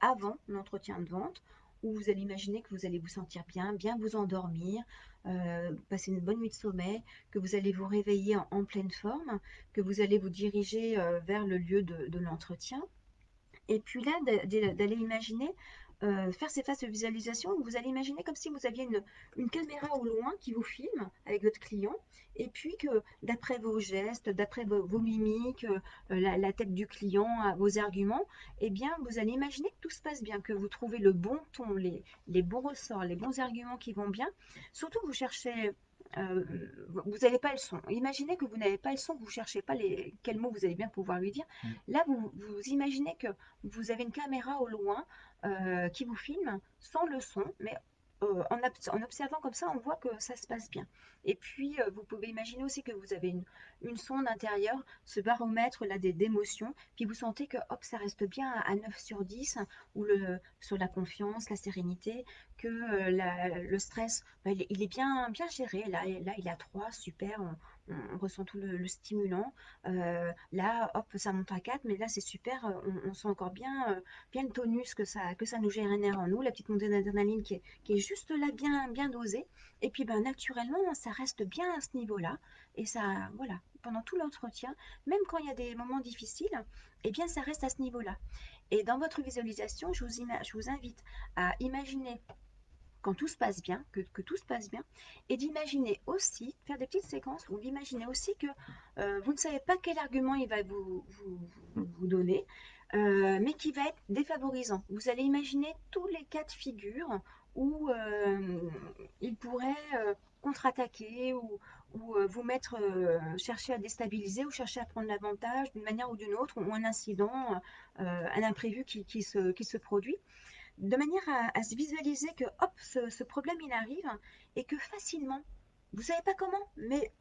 avant l'entretien de vente, où vous allez imaginer que vous allez vous sentir bien, bien vous endormir, passer une bonne nuit de sommeil, que vous allez vous réveiller en pleine forme, que vous allez vous diriger vers le lieu de l'entretien. Et puis là, d'aller imaginer, faire ces phases de visualisation où vous allez imaginer comme si vous aviez une caméra au loin qui vous filme avec votre client, et puis que d'après vos gestes, d'après vos mimiques, la tête du client, vos arguments, eh bien, vous allez imaginer que tout se passe bien, que vous trouvez le bon ton, les bons ressorts, les bons arguments qui vont bien. Surtout, vous cherchez euh, vous n'avez pas le son. Imaginez que vous n'avez pas le son, que vous ne cherchez pas quels mots vous allez bien pouvoir lui dire. Là, vous imaginez que vous avez une caméra au loin qui vous filme sans le son, mais en observant comme ça, on voit que ça se passe bien. Et puis, vous pouvez imaginer aussi que vous avez une sonde intérieure, ce baromètre là d'émotions, puis vous sentez que hop, ça reste bien à 9 sur 10, ou sur la confiance, la sérénité, que le stress, bah, il est bien géré. Là, il est à 3, super, on ressent tout le stimulant. Là, hop, ça monte à 4, mais là, c'est super, on sent encore bien le tonus que ça nous génère en nous, la petite montée d'adrénaline qui est juste là, bien dosée. Et puis, ben, naturellement, ça reste bien à ce niveau-là. Et ça, voilà, pendant tout l'entretien, même quand il y a des moments difficiles, eh bien, ça reste à ce niveau-là. Et dans votre visualisation, je vous invite à imaginer quand tout se passe bien, que tout se passe bien, et d'imaginer aussi, faire des petites séquences où d'imaginer aussi que vous ne savez pas quel argument il va vous donner, mais qui va être défavorisant. Vous allez imaginer tous les cas de figure où il pourrait contre-attaquer ou vous mettre, chercher à déstabiliser ou chercher à prendre l'avantage d'une manière ou d'une autre, ou un incident, un imprévu qui se produit de manière à se visualiser que hop, ce problème il arrive et que facilement, vous savez pas comment, mais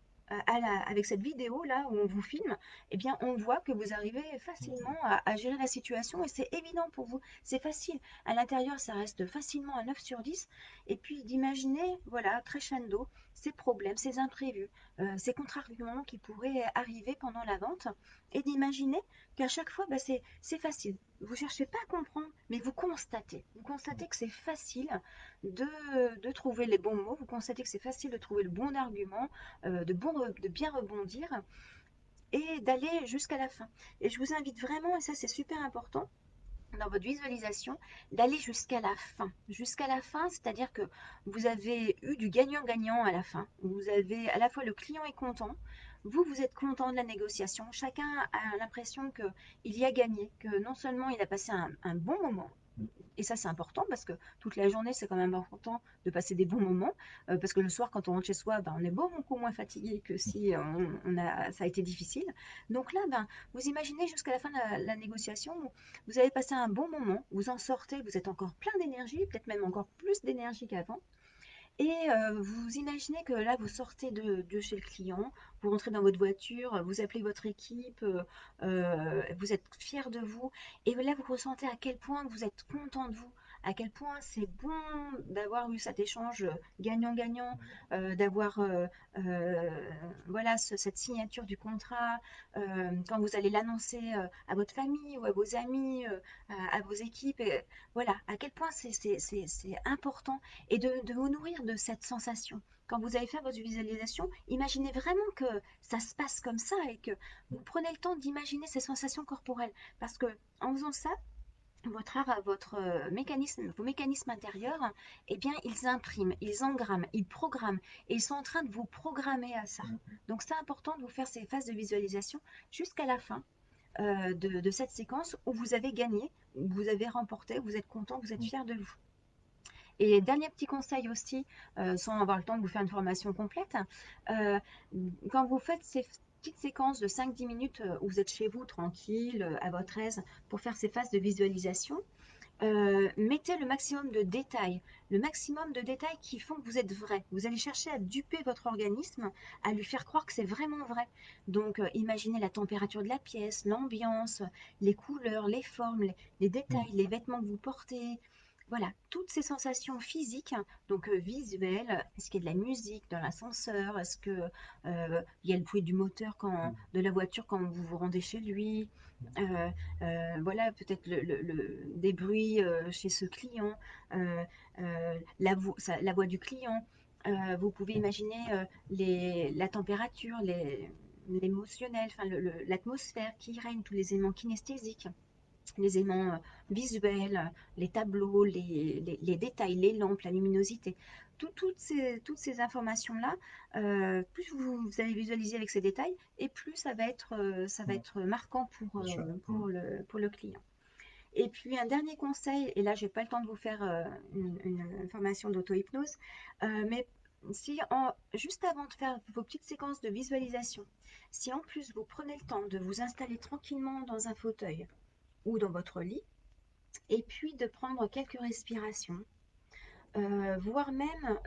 avec cette vidéo là où on vous filme, eh bien on voit que vous arrivez facilement à gérer la situation et c'est évident pour vous, c'est facile. À l'intérieur, ça reste facilement à 9 sur 10 et puis d'imaginer, voilà, crescendo, ces problèmes, ces imprévus, ces contre-arguments qui pourraient arriver pendant la vente et d'imaginer qu'à chaque fois, bah, c'est facile. vous cherchez pas à comprendre, mais vous constatez. Vous constatez que c'est facile de trouver les bons mots, vous constatez que c'est facile de trouver le bon argument, de bien rebondir et d'aller jusqu'à la fin. Et je vous invite vraiment, et ça c'est super important, dans votre visualisation, d'aller jusqu'à la fin. Jusqu'à la fin, c'est-à-dire que vous avez eu du gagnant-gagnant à la fin. Vous avez à la fois le client est content, vous êtes content de la négociation. Chacun a l'impression qu'il y a gagné, que non seulement il a passé un bon moment, et ça, c'est important parce que toute la journée, c'est quand même important de passer des bons moments. Parce que le soir, quand on rentre chez soi, ben, on est beaucoup moins fatigué que si ça a été difficile. Donc là, ben, vous imaginez jusqu'à la fin de la négociation, vous avez passé un bon moment, vous en sortez, vous êtes encore plein d'énergie, peut-être même encore plus d'énergie qu'avant. Et vous imaginez que là, vous sortez de chez le client, vous rentrez dans votre voiture, vous appelez votre équipe, vous êtes fier de vous, et là, vous ressentez à quel point vous êtes content de vous, à quel point c'est bon d'avoir eu cet échange gagnant-gagnant, d'avoir euh, voilà, cette signature du contrat, quand vous allez l'annoncer à votre famille ou à vos amis, à vos équipes, et voilà, à quel point c'est important et de vous nourrir de cette sensation. Quand vous allez faire votre visualisation, imaginez vraiment que ça se passe comme ça et que vous prenez le temps d'imaginer ces sensations corporelles. Parce que en faisant ça, vos mécanismes intérieurs, eh bien, ils impriment, ils engramment, ils programment et ils sont en train de vous programmer à ça. Donc, c'est important de vous faire ces phases de visualisation jusqu'à la fin de cette séquence où vous avez gagné, où vous avez remporté, où vous êtes content, vous êtes fier de vous. Et dernier petit conseil aussi, sans avoir le temps de vous faire une formation complète, euh, quand vous faites ces petites séquences de 5-10 minutes où vous êtes chez vous, tranquille, à votre aise, pour faire ces phases de visualisation, mettez le maximum de détails qui font que vous êtes vrai. Vous allez chercher à duper votre organisme, à lui faire croire que c'est vraiment vrai. Donc, imaginez la température de la pièce, l'ambiance, les couleurs, les formes, les détails, les vêtements que vous portez. Voilà, toutes ces sensations physiques, donc visuelles. Est-ce qu'il y a de la musique dans l'ascenseur? Est-ce que il y a le bruit du moteur de la voiture quand vous vous rendez chez lui? Euh, voilà, peut-être des bruits chez ce client, la voix du client. Vous pouvez imaginer la température, l'émotionnel, enfin, l'atmosphère qui règne, tous les éléments kinesthésiques, les aimants visuels, les tableaux, les détails, les lampes, la luminosité. Toutes ces informations-là, plus vous allez visualiser avec ces détails, et plus ça va être marquant Bien sûr. pour le client. Et puis un dernier conseil, et là je n'ai pas le temps de vous faire une formation d'auto-hypnose, mais si juste avant de faire vos petites séquences de visualisation, si en plus vous prenez le temps de vous installer tranquillement dans un fauteuil ou dans votre lit, et puis de prendre quelques respirations, voire même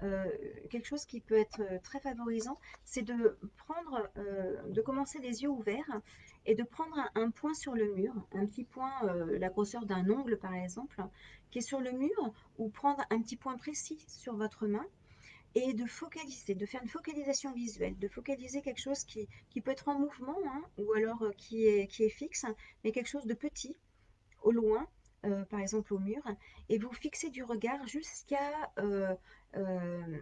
quelque chose qui peut être très favorisant, c'est de commencer les yeux ouverts et de prendre un point sur le mur, un petit point, la grosseur d'un ongle par exemple, qui est sur le mur, ou prendre un petit point précis sur votre main et de focaliser, de faire une focalisation visuelle, de focaliser quelque chose qui peut être en mouvement, hein, ou alors qui est fixe, mais quelque chose de petit au loin, par exemple au mur, et vous fixez du regard jusqu'à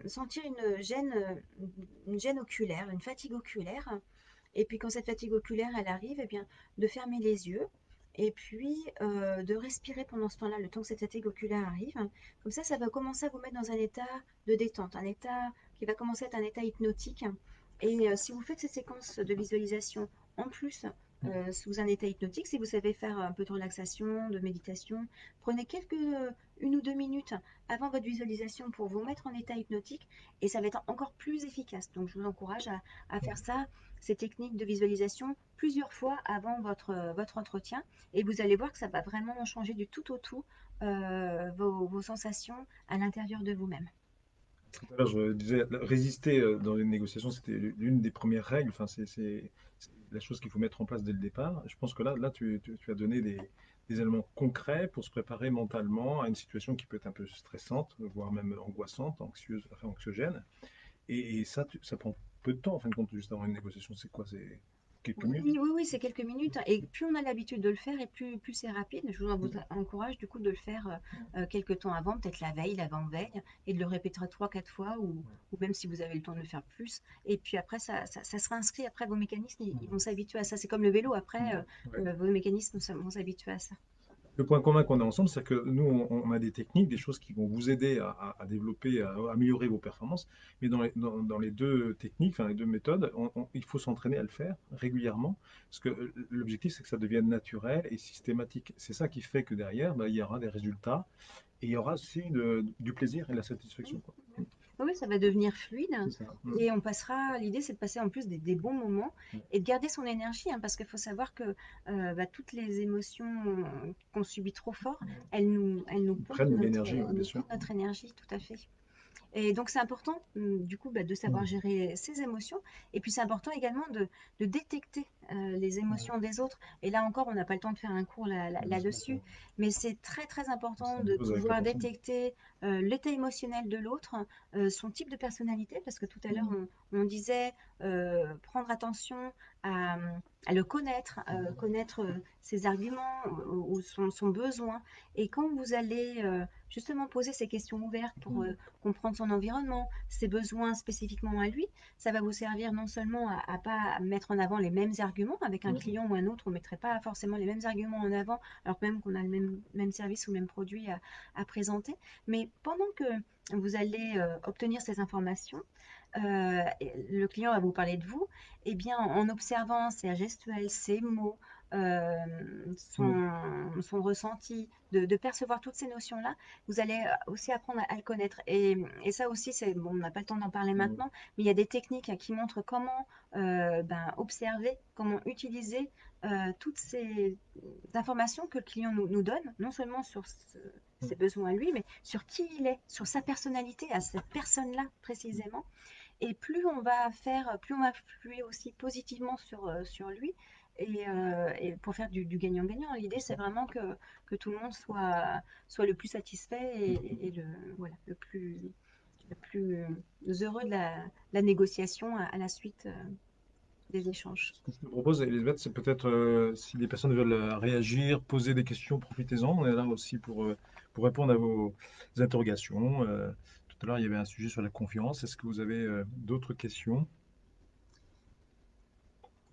sentir une gêne oculaire, une fatigue oculaire. Et puis quand cette fatigue oculaire, elle arrive, eh bien, de fermer les yeux et puis de respirer pendant ce temps-là, le temps que cette fatigue oculaire arrive. Comme ça va commencer à vous mettre dans un état de détente, un état qui va commencer à être un état hypnotique. Et si vous faites ces séquences de visualisation en plus sous un état hypnotique, si vous savez faire un peu de relaxation, de méditation, prenez 1 ou 2 minutes avant votre visualisation pour vous mettre en état hypnotique et ça va être encore plus efficace. Donc je vous encourage à faire ça, ces techniques de visualisation, plusieurs fois avant votre entretien et vous allez voir que ça va vraiment changer du tout au tout vos sensations à l'intérieur de vous-même. Tout à l'heure, je disais, résister dans une négociation, c'était l'une des premières règles. Enfin, c'est la chose qu'il faut mettre en place dès le départ. Je pense que là tu as donné des éléments concrets pour se préparer mentalement à une situation qui peut être un peu stressante, voire même angoissante, anxieuse, enfin anxiogène. Et ça, ça prend peu de temps, en fin de compte, juste avant une négociation. C'est quoi? C'est quelques minutes. Oui, oui, oui, c'est quelques minutes, et plus on a l'habitude de le faire et plus c'est rapide. Je vous encourage du coup de le faire quelques temps avant, peut-être la veille, l'avant-veille, et de le répéter 3, 4 fois, ou même si vous avez le temps de le faire plus. Et puis après, ça sera inscrit. Après, vos mécanismes, ils vont s'habituer à ça. C'est comme le vélo. Après, Ouais. vos mécanismes vont s'habituer à ça. Le point commun qu'on a ensemble, c'est que nous, on a des techniques, des choses qui vont vous aider à développer, à améliorer vos performances. Mais dans les deux techniques, enfin les deux méthodes, il faut s'entraîner à le faire régulièrement. Parce que l'objectif, c'est que ça devienne naturel et systématique. C'est ça qui fait que derrière, bah, il y aura des résultats et il y aura aussi du plaisir et de la satisfaction, quoi. Oui, ça va devenir fluide, C'est ça. et on passera. L'idée, c'est de passer en plus des bons moments Ouais. et de garder son énergie, hein, parce qu'il faut savoir que toutes les émotions qu'on subit trop fort, elles nous Ils pompent prennent de l'énergie, ouais, bien sûr. notre énergie, tout à fait. Et donc, c'est important, du coup, de savoir Mm. gérer ses émotions. Et puis, c'est important également de détecter les Ouais. émotions des autres. Et là encore, on n'a pas le temps de faire un cours Malheureusement, là-dessus. Mais c'est très, très ça important de repose avec la pouvoir personne. détecter l'état émotionnel de l'autre, son type de personnalité. Parce que tout à l'heure, Mm. on disait prendre attention à, à le connaître, connaître ses arguments ou son besoin. Et quand vous allez justement poser ces questions ouvertes pour Mm. comprendre son environnement, ses besoins spécifiquement à lui, ça va vous servir non seulement à pas mettre en avant les mêmes arguments. Avec un Mm. client ou un autre, on ne mettrait pas forcément les mêmes arguments en avant, alors que même qu'on a le même service ou le même produit à présenter. Mais pendant que vous allez obtenir ces informations, le client va vous parler de vous, et bien en observant ses gestuels, ses mots, euh, Mm. son ressenti, de percevoir toutes ces notions-là, vous allez aussi apprendre à le connaître. Et ça aussi, bon, on n'a pas le temps d'en parler Mm. maintenant, mais il y a des techniques qui montrent comment observer, comment utiliser toutes ces informations que le client nous donne, non seulement sur ses besoins à lui, mais sur qui il est, sur sa personnalité, à cette personne-là précisément. Et plus on va influer aussi positivement sur lui, et pour faire du gagnant-gagnant. L'idée, c'est vraiment que tout le monde soit le plus satisfait et voilà, le plus heureux de la négociation à la suite des échanges. Ce que je te propose, Elisabeth, c'est peut-être si les personnes veulent réagir, poser des questions, profitez-en. On est là aussi pour répondre à vos interrogations. Tout à l'heure, il y avait un sujet sur la confiance. Est-ce que vous avez d'autres questions?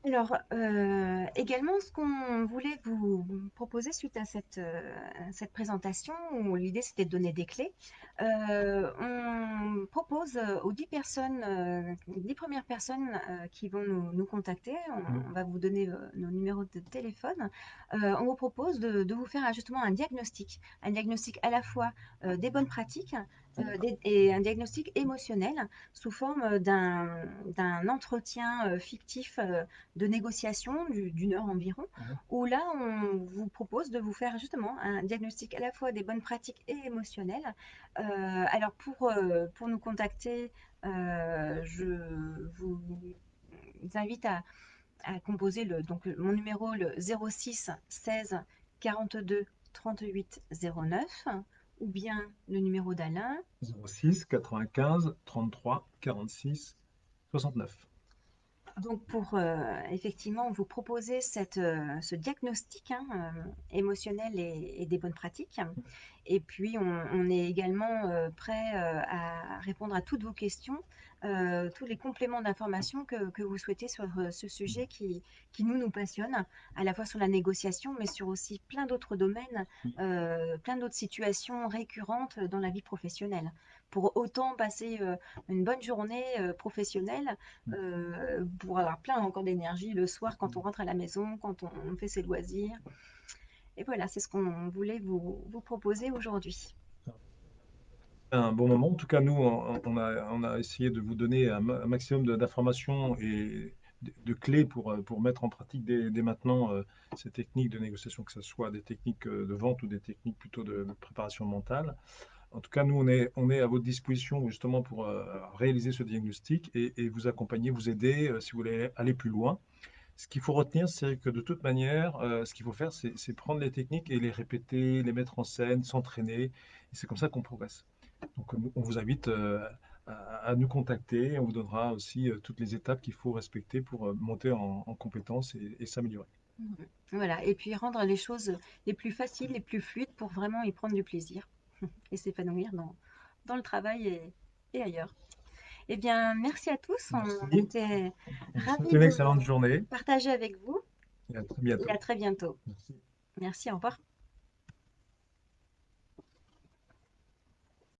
Alors, également, ce qu'on voulait vous proposer suite à cette présentation, où l'idée c'était de donner des clés, on propose aux 10 personnes, 10 premières personnes qui vont nous contacter, Mm. on va vous donner nos numéros de téléphone, on vous propose de vous faire justement un diagnostic à la fois des bonnes pratiques D'accord. et un diagnostic émotionnel sous forme d'un entretien fictif de négociation d'une heure environ, Ouais. où là, on vous propose de vous faire justement un diagnostic à la fois des bonnes pratiques et émotionnelles. Alors, pour nous contacter, je vous invite à composer mon numéro, le 06 16 42 38 09, ou bien le numéro d'Alain. 06 95 33 46 69. Donc pour effectivement vous proposer ce diagnostic, hein, émotionnel et des bonnes pratiques. Et puis on est également prêt à répondre à toutes vos questions, tous les compléments d'informations que vous souhaitez sur ce sujet qui nous passionne, à la fois sur la négociation, mais sur aussi plein d'autres domaines, plein d'autres situations récurrentes dans la vie professionnelle. Pour autant passer une bonne journée professionnelle, pour avoir plein encore d'énergie le soir quand on rentre à la maison, quand on fait ses loisirs. Et voilà, c'est ce qu'on voulait vous proposer aujourd'hui. Un bon moment. En tout cas, nous, on a essayé de vous donner un maximum d'informations et de clés pour mettre en pratique dès maintenant ces techniques de négociation, que ce soit des techniques de vente ou des techniques plutôt de préparation mentale. En tout cas, nous, on est à votre disposition justement pour réaliser ce diagnostic et vous accompagner, vous aider si vous voulez aller plus loin. Ce qu'il faut retenir, c'est que de toute manière, ce qu'il faut faire, c'est prendre les techniques et les répéter, les mettre en scène, s'entraîner. Et c'est comme ça qu'on progresse. Donc, on vous invite à nous contacter. On vous donnera aussi toutes les étapes qu'il faut respecter pour monter en compétences et s'améliorer. Mhm. Voilà, et puis rendre les choses les plus faciles, les plus fluides pour vraiment y prendre du plaisir et s'épanouir dans le travail et ailleurs. Eh bien, merci à tous. On Merci. était On vous souhaite ravis une de excellente journée partager avec vous et à très et à bientôt. très bientôt. Merci. Merci, au revoir.